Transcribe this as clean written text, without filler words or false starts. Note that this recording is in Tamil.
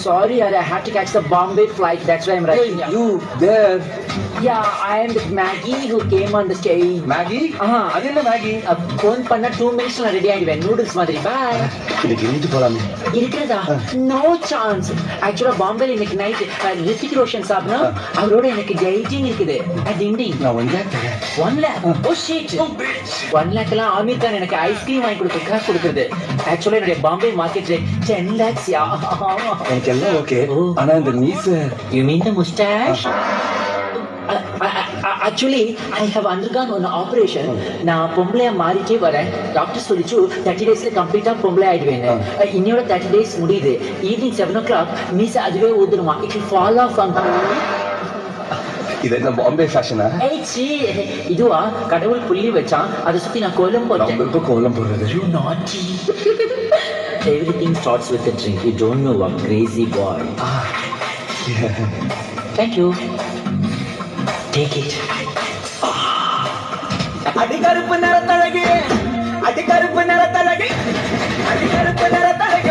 sorry, I had to catch the Bombay flight. That's why I'm Hey, rushing. you there? Yeah, I am with Maggie who came on the stage. Maggi ஆஹா. அது என்ன மேகி? ஃபோன் பண்ண 2 minutes நான் ரெடி ஆகிடுவேன். நூடுல்ஸ் மாதிரி. பாய். இன்னைக்கு இருந்துட்டு போலாமே. இருக்கிறதா? No chance. ஆக்சுவலா பாம்பேல இன்னைக்கு நைட் ரித்திக் ரோஷன் சாப்பிடணும். அவரோட எனக்கு டேட்டிங் இருக்குது. டிண்டி. நான் 1 lakh தரேன். 1 lakh. Oh shit. 1 lakh எல்லாம் ஆமீர் கான் எனக்கு ஐஸ்கிரீம் வாங்கி கொடுத்து காசு கொடுக்குறது. ஆக்சுவலா என்னுடைய பாம்பே மார்க்கெட் ரேட் 10 lakhs யா. எனக்கு எல்லாம் ஓகே. ஆனா இந்த மீச. You mean the mustache? Actually, I have undergone an operation. நான் பொம்பளையா மாறிட்டே வரேன். டாக்டர் சொல்லிச்சு 30 daysல கம்ப்ளீட்டா பொம்பளை ஆயிடுவேன். இன்னையோட 30 days முடியுது. ஈவினிங் 7 o'clock மீச அதுவே ஊதுருமா. It will fall off on இது என்ன பாம்பே ஃபேஷனா? ஏச்சி இதுவா கடவுள் புள்ளி வச்சான். அதை சுத்தி நான் கோலம் போட்டேன். நம்ம இப்ப கோலம் போடுறது. You naughty. Everything starts with a drink. You don't know what crazy boy. Yeah. Thank you. Take it. அடிகருப்பு நிறத்தழகி, அடிகருப்பு நிறத்தழகி, அடிகருப்பு நிறத்தழகி.